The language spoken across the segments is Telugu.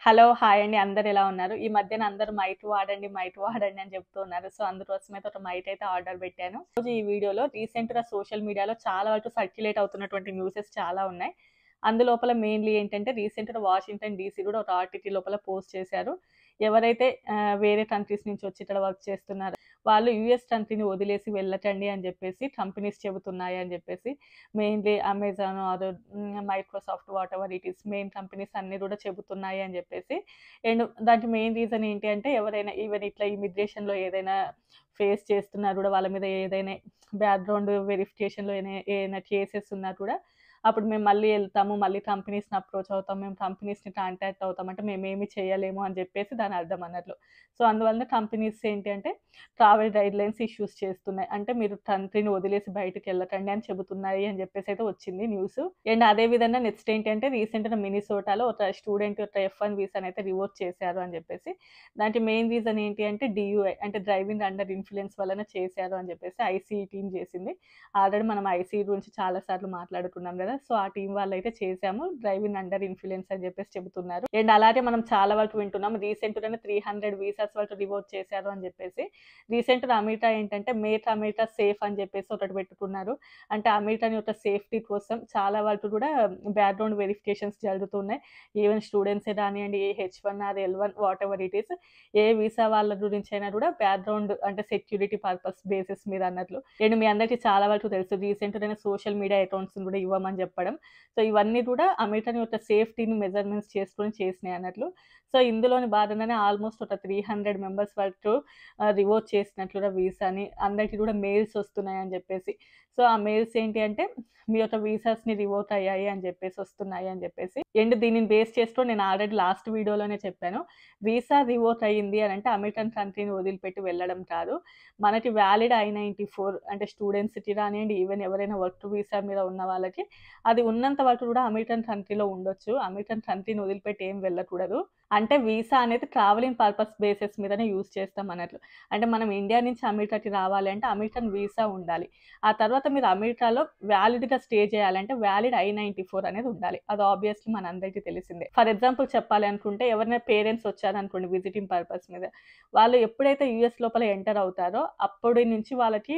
హలో! హాయ్ అండి. అందరూ ఎలా ఉన్నారు? ఈ మధ్యన అందరూ మైట్ వాడండి అని చెప్తూ ఉన్నారు. సో, అందుకోసమైతే ఒక మైట్ అయితే ఆర్డర్ పెట్టాను. ఈరోజు ఈ వీడియోలో రీసెంట్‌గా సోషల్ మీడియాలో చాలా వరకు సర్క్యులేట్ అవుతున్నటువంటి న్యూసెస్ చాలా ఉన్నాయి. అందులోపల మెయిన్‌లీ ఏంటంటే రీసెంట్‌గా వాషింగ్టన్ డీసీ కూడా ఒక ఆర్టికల్ లోపల పోస్ట్ చేశారు. ఎవరైతే వేరే కంట్రీస్ నుంచి వచ్చి ఇక్కడ వర్క్ చేస్తున్నారో వాళ్ళు యూఎస్ కంట్రీని వదిలేసి వెళ్ళకండి అని చెప్పేసి కంపెనీస్ చెబుతున్నాయి అని చెప్పేసి mainly Amazon are Microsoft whatever it is main companies అన్నీ కూడా చెబుతున్నాయి అని చెప్పేసి. అండ్ దానికి మెయిన్ రీజన్ ఏంటి అంటే ఎవరైనా ఈవెన్ ఇట్లా ఇమిగ్రేషన్‌లో ఏదైనా ఫేస్ చేస్తున్నా కూడా వాళ్ళ మీద ఏదైనా బ్యాక్‌గ్రౌండ్ వెరిఫికేషన్‌లో ఏదైనా కేసెస్ ఉన్నా కూడా అప్పుడు మేము మళ్ళీ ఎళ్తాము. మళ్ళీ కంపెనీస్‌ని అప్రోచ్ అవుతాం. మేము కంపెనీస్‌ని కాంటాక్ట్ అవుతాం. అంటే మేమేమి చేయలేము అని చెప్పేసి దాని అర్థం అన్నట్లు. సో, అందువలన కంపెనీస్ ఏంటి అంటే ట్రావెల్ గైడ్‌లైన్స్ ఇష్యూస్ చేస్తున్నాయి. అంటే మీరు కంట్రీని వదిలేసి బయటికెళ్ళకండి అని చెబుతున్నాయి అని చెప్పేసయితే వచ్చింది న్యూసు. అండ్ అదే విధంగా నెక్స్ట్ ఏంటి అంటే రీసెంట్‌గా మినిసోటాలో ఒక స్టూడెంట్ యొక్క ఎఫ్-1 వీసానైతే రివోక్ చేశారు అని చెప్పేసి. దానికి మెయిన్ రీజన్ ఏంటి అంటే డీయూఐ అంటే డ్రైవింగ్ అండర్ ఇన్‌ఫ్లూయెన్స్ వలన చేశారు అని చెప్పేసి ఐసీఈ టీమ్ చేసింది. ఆల్రెడీ మనం ఐసీఈ గురించి చాలా సార్లు మాట్లాడుకున్నాం గదా! సో, ఆ టీమ్ వాళ్ళైతే చేశాము. డ్రైవింగ్ అండర్ ఇన్‌ఫ్లూయెన్స్ అని చెప్పేసి చెబుతున్నారు. అండ్ అలాగే మనం చాలా వరకు వింటున్నాం. రీసెంట్‌గానే 300 వీసాస్ వరకు రివోక్ చేశారు అని చెప్పేసి. రీసెంట్‌గా అమెరికా ఏంటంటే మేక్ అమెరికా సేఫ్ అని చెప్పేసి ఒకటి పెట్టుకున్నారు. అంటే అమెరికన్ యొక్క సేఫ్టీ కోసం చాలా వరకు కూడా బ్యాక్‌గ్రౌండ్ వెరిఫికేషన్స్ జరుగుతున్నాయి. ఈవెన్ స్టూడెంట్సే గానియండి, H one or L one whatever it is a visa వాళ్ళ గురించైనా కూడా బ్యాక్‌గ్రౌండ్ అంటే సెక్యూరిటీ పర్పస్ బేసిస్ మీద అన్నట్లు. అండ్ మీ అందరికీ చాలా వరకు తెలుసు రీసెంట్‌గానే సోషల్ మీడియా అకౌంట్స్‌ని కూడా ఇవ్వమని చెప్పడం. సో, ఇవన్నీ కూడా అమెరికన్ యొక్క సేఫ్టీని మెజర్‌మెంట్స్ చేసుకొని చేసినాయి అన్నట్లు. సో, ఇందులోని భాగంగానే ఆల్‌మోస్ట్ ఒక 300 మెంబర్స్ వరకు రివోక్ చేసినట్లుగా వీసాని. అందరికి కూడా మెయిల్స్ వస్తున్నాయని చెప్పేసి. సో, ఆ మెయిల్స్ ఏంటి అంటే మీ యొక్క వీసాస్‌ని రివోక్ అయ్యాయి అని చెప్పేసి వస్తున్నాయి అని చెప్పేసి. అండ్ దీనిని బేస్ చేసుకొని నేను ఆల్రెడీ లాస్ట్ వీడియోలోనే చెప్పాను. వీసా రివోక్ అయింది అనంటే అమెరికన్ కంట్రీని వదిలిపెట్టి వెళ్ళడం కాదు. మనకి వ్యాలిడ్ I-94 అంటే స్టూడెంట్స్‌కి రానియండి, ఈవెన్ ఎవరైనా వర్క్ వీసా మీద ఉన్న వాళ్ళకి అది ఉన్నంత వరకు కూడా అమెరికన్ కంట్రీలో ఉండొచ్చు. అమెరికన్ కంట్రీని వదిలిపెట్టి ఏం వెళ్ళకూడదు. అంటే వీసా అనేది ట్రావెలింగ్ పర్పస్ బేసిస్ మీదనే యూజ్ చేస్తాం అన్నట్లు. అంటే మనం ఇండియా నుంచి అమెరికాకి రావాలి అంటే అమెరికన్ వీసా ఉండాలి. ఆ తర్వాత మీరు అమెరికాలో వ్యాలిడ్‌గా స్టే చేయాలంటే వ్యాలిడ్ I-94 అనేది ఉండాలి. అది ఆబ్వియస్‌లీ మనందరికీ తెలిసిందే. ఫర్ ఎగ్జాంపుల్ చెప్పాలి అనుకుంటే ఎవరైనా పేరెంట్స్ వచ్చారనుకోండి విజిటింగ్ పర్పస్ మీద. వాళ్ళు ఎప్పుడైతే యూఎస్ లోపల ఎంటర్ అవుతారో అప్పటి నుంచి వాళ్ళకి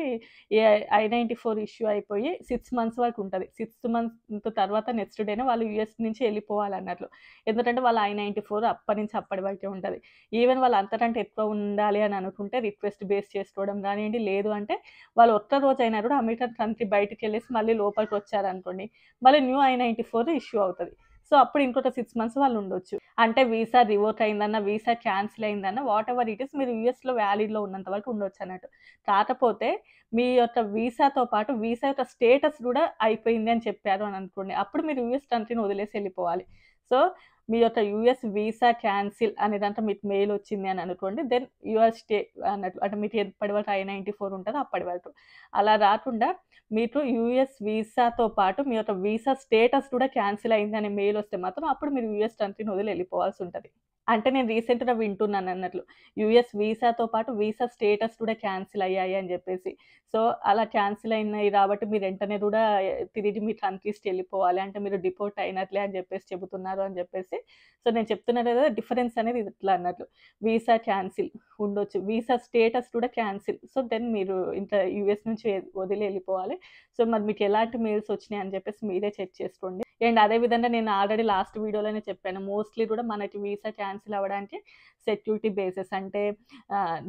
ఈ I-94 ఇష్యూ అయిపోయి 6 మంత్స్ వరకు ఉంటది. 6థ్ మంత్ తర్వాత నెక్స్ట్ డేనే వాళ్ళు యూఎస్ నుంచి ఎళ్ళిపోవాలన్నట్లు. ఎందుకంటే వాళ్ళ I-94 అప్పటి నుంచి అప్పటి వరకే ఉంటది. ఈవెన్ వాళ్ళు అంతకంటే ఎక్కువ ఉండాలి అని అనుకుంటే రిక్వెస్ట్ బేస్ చేసుకోవడం గానియండి, లేదు అంటే వాళ్ళు ఒక్క రోజైనా కూడా అమెరికన్ కంట్రీ బయటికెళ్ళేసి మళ్ళీ లోపలికొచ్చారనుకోండి, మళ్ళీ న్యూ I-94 ఇష్యూ అవుతది. సో, అప్పుడు ఇంకొక 6 మంత్స్ వాళ్ళు ఉండొచ్చు. అంటే వీసా రివోక్ అయిందన్నా, వీసా క్యాన్సిల్ అయిందన్నా వాటెవర్ ఇట్ ఈస్ మీరు యూఎస్‌లో వ్యాలిడ్‌లో ఉన్నంత వరకు ఉండొచ్చన్నట్టు. కాకపోతే మీ యొక్క వీసాతో పాటు వీసా యొక్క స్టేటస్ గూడా అయిపోయింది అని చెప్పారు అని అనుకోండి. అప్పుడు మీరు యూఎస్ కంట్రీని వదిలేసి ఎళ్ళిపోవాలి. సో, మీ యొక్క యూఎస్ వీసా క్యాన్సిల్ అనేదంతా మీకు మెయిల్ వచ్చింది అని అనుకోండి. దెన్ యూఆర్ స్టే అన్నట్లు. అంటే మీకు ఎప్పటి వరకు I-94 ఉంటదో అప్పటి వరకు. అలా రాకుండా మీకు యూఎస్ వీసాతో పాటు మీ యొక్క వీసా స్టేటస్ కూడా క్యాన్సిల్ అయింది అనే మెయిల్ వస్తే మాత్రం అప్పుడు మీరు యూఎస్ కంట్రీని వదిలి ఎళ్ళిపోవాల్సుంటది. అంటే నేను రీసెంట్‌గా వింటున్నానన్నట్లు. యూఎస్ వీసాతో పాటు వీసా స్టేటస్ కూడా క్యాన్సిల్ అయ్యాయి అని జెప్పేసి. సో, అలా క్యాన్సిల్ అయినాయి గాబట్టి మీరు వెంటనే గూడా తిరిగి మీ కంట్రీస్‌కెళ్ళిపోవాలి. అంటే మీరు డిపోర్ట్ అయినట్లే అని జెప్పేసి చెబుతున్నారు అని జెప్పేసి. సో, నేను చెప్తున్నా గదా! డిఫరెన్స్ అనేది ఇట్లా అన్నట్లు. వీసా క్యాన్సిల్ ఉండొచ్చు. వీసా స్టేటస్ కూడా క్యాన్సిల్. సో, దెన్ మీరు ఇంకా యూఎస్ నుంచి వదిలి ఎళ్ళిపోవాలి. సో, మరి మీకు ఎలాంటి మెయిల్స్ వచ్చినాయి అని జెప్పేసి మీరే చెక్ చేసుకోండి. అండ్ అదే విధంగా నేను ఆల్రెడీ లాస్ట్ వీడియోలోనే చెప్పాను. మోస్ట్‌లీ గూడా మనకి వీసా క్యాన్సిల్ అవ్వడానికి సెక్యూరిటీ బేసెస్ అంటే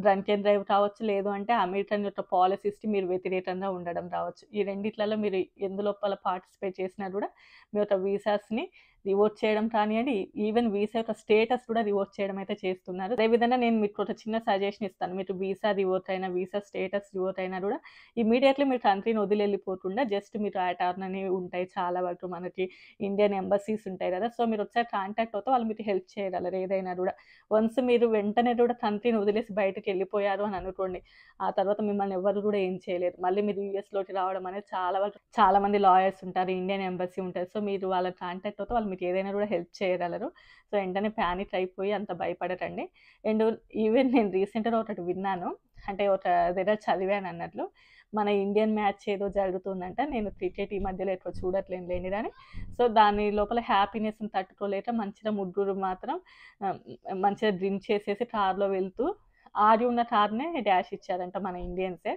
డ్రంక్ అండ్ డ్రైవ్ కావచ్చు, లేదు అంటే అమెరికన్ యొక్క పాలిసీస్‌కి మీరు వ్యతిరేకంగా ఉండడం రావచ్చు. ఈ రెండిట్లలో మీరు ఎందులోపల పార్టిసిపేట్ చేసినా గూడా మీ యొక్క వీసాస్‌ని రివోక్ చేయడం కానియండి, ఈవెన్ వీసా యొక్క స్టేటస్ కూడా రివోక్ చేయడం అయితే చేస్తున్నారు. అదేవిధంగా నేను మీకు ఒక చిన్న సజెషన్ ఇస్తాను. మీకు వీసా రివోక్ అయినా, వీసా స్టేటస్ రివోక్ అయినా గూడా ఇమ్మీడియేట్‌లీ మీరు కంట్రీని వదిలి ఎళ్ళిపోకుండా జస్ట్ మీరు యాటార్న్ అనేవి ఉంటాయి చాలా వరకు మనకి ఇండియన్ ఎంబసీస్ ఉంటాయి గదా! సో, మీరు ఒకసారి కాంటాక్ట్ అవుతే వాళ్ళు మీకు హెల్ప్ చేయగలరు ఏదైనా గూడా. వన్స్ మీరు వెంటనే గూడా కంట్రీని వదిలేసి బయటకెళ్ళిపోయారు అని అనుకోండి. ఆ తర్వాత మిమ్మల్ని ఎవ్వరు గూడా ఏం చేయలేరు. మళ్ళీ మీరు యూఎస్‌లోకి రావడం అనేది చాలా వరకు చాలా మంది లాయర్స్ ఉంటారు. ఇండియన్ ఎంబసీ ఉంటది. సో, మీరు వాళ్ళకి కాంటాక్ట్ అవుతే వాళ్ళు మీకు ఏదైనా గూడా హెల్ప్ చేయగలరు. సో, వెంటనే పానిక్ అయిపోయి అంత భయపడకండి. అండ్ ఈవెన్ నేను రీసెంట్‌గా ఒకటి విన్నాను. అంటే ఒక దగ్గర చదివానన్నట్లు. మన ఇండియన్ మ్యాచ్ ఏదో జరుగుతుందంట. నేను క్రికెట్ ఈ మధ్యలో ఎక్కువ చూడట్లేను లేండి గానీ. సో, దాని లోపల హ్యాపీనెస్‌ని తట్టుకోలేక మంచిగా ముగ్గురు మాత్రం మంచిగా డ్రింక్ చేసేసి కార్‌లో వెళ్తూ ఆడి ఉన్న కార్‌నే డాష్ ఇచ్చారంట మన ఇండియన్సే.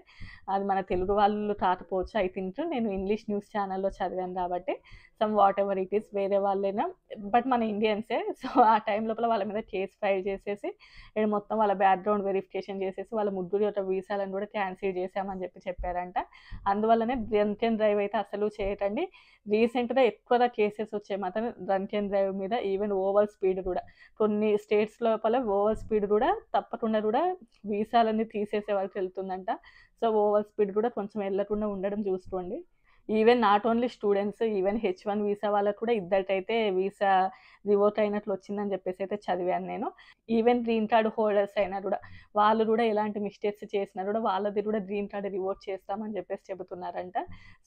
అది మన తెలుగు వాళ్ళు కాకపోవచ్చు ఐ థింక్. నేను ఇంగ్లీష్ న్యూస్ ఛానెల్‌లో చదివాను కాబట్టి వాట్ ఎవర్ ఇట్ ఈస్ వేరే వాళ్ళైనా బట్ మన ఇండియన్సే. సో, ఆ టైం లోపల వాళ్ళ మీద కేస్ ఫైల్ చేసేసి మొత్తం వాళ్ళ బ్యాక్‌గ్రౌండ్ వెరిఫికేషన్ చేసేసి వాళ్ళ ముగ్గురి యొక్క వీసాలను కూడా క్యాన్సిల్ చేశామని చెప్పారంట. అందువల్లనే డ్రంక్ అండ్ డ్రైవ్ అయితే అసలు చేయకండి. రీసెంట్‌గా ఎక్కువగా కేసెస్ వచ్చాయి మాత్రం డ్రంక్ అండ్ డ్రైవ్ మీద. ఈవెన్ ఓవర్ స్పీడ్ కూడా కొన్ని స్టేట్స్ లోపల ఓవర్ స్పీడ్ కూడా తప్పకుండా కూడా వీసాలన్నీ తీసేసే వరకు వెళ్తుందంట. సో, ఓవర్ స్పీడ్ కూడా కొంచెం వెళ్ళకుండా ఉండడం చూసుకోండి. Even not only students, even H1 visa వాళ్ళకి కూడా ఇద్దరికైతే వీసా రివోక్ అయినట్లు వచ్చిందని చెప్పేసి అయితే చదివాను నేను. ఈవెన్ గ్రీన్ కార్డ్ హోల్డర్స్ అయినా కూడా వాళ్ళు కూడా ఎలాంటి మిస్టేక్స్ చేసినా కూడా వాళ్ళది కూడా గ్రీన్ కార్డ్ రివోక్ చేస్తామని చెప్పేసి చెబుతున్నారంట.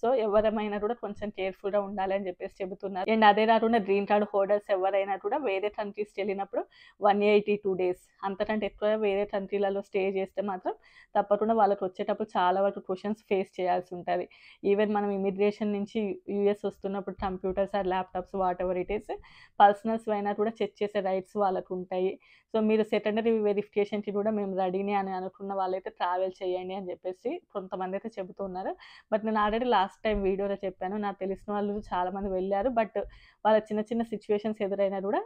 సో, ఎవరమైనా కూడా కొంచెం కేర్‌ఫుల్‌గా ఉండాలి అని చెప్పేసి చెబుతున్నారు. అండ్ అదే కాకుండా గ్రీన్ కార్డ్ హోల్డర్స్ ఎవరైనా కూడా వేరే కంట్రీస్‌కి వెళ్ళినప్పుడు 182 డేస్ అంతకంటే ఎక్కువ వేరే కంట్రీలలో స్టే చేస్తే మాత్రం తప్పకుండా వాళ్ళకి వచ్చేటప్పుడు చాలా వరకు క్వెషన్స్ ఫేస్ చేయాల్సి ఉంటది. ఈవెన్ మనం ఇమిగ్రేషన్ నుంచి యూఎస్ వస్తున్నప్పుడు computers or laptops whatever it is personals అయినా కూడా చెక్ చేసే రైట్స్ వాళ్ళకుంటాయి. సో, మీరు సెకండరీ వెరిఫికేషన్‌కి కూడా మేము రెడీనే అని అనుకున్న వాళ్ళైతే ట్రావెల్ చేయండి అని చెప్పేసి కొంతమందైతే చెబుతున్నారు. బట్ నేను ఆల్రెడీ లాస్ట్ టైమ్ వీడియోలో చెప్పాను. నాకు తెలిసిన వాళ్ళు చాలామంది వెళ్లారు. బట్ వాళ్ళ చిన్న చిన్న సిట్యుయేషన్స్ ఎదురైనా కూడా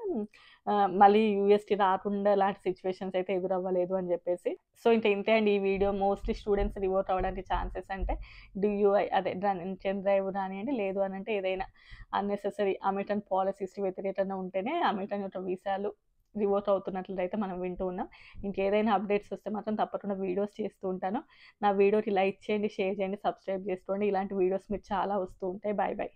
మళ్ళీ యూఎస్‌కి రాకుండా లాంటి సిట్యుయేషన్స్ అయితే ఎదురవ్వలేదు అని చెప్పేసి. సో, ఇంతే అండి ఈ వీడియో. మోస్ట్‌లీ స్టూడెంట్స్ రివోక్ అవ్వడానికి ఛాన్సెస్ అంటే డీయూఐ అదే డ్రంక్ అండ్ డ్రైవ్ రానియండి, లేదు అనంటే ఏదైనా అన్నెసెసరీ అమెరికన్ పాలసీస్‌కి వ్యతిరేకంగా ఉంటేనే అమెరికన్ యొక్క వీసాలు రివోక్ అవుతున్నట్లయితే మనం వింటూ ఉన్నాం. ఇంకేదైనా అప్డేట్స్ వస్తే మాత్రం తప్పకుండా వీడియోస్ చేస్తూ ఉంటాను. నా వీడియోకి లైక్ చేయండి, షేర్ చేయండి, సబ్స్క్రైబ్ చేసుకోండి. ఇలాంటి వీడియోస్ మీకు చాలా వస్తూ ఉంటాయి. By by.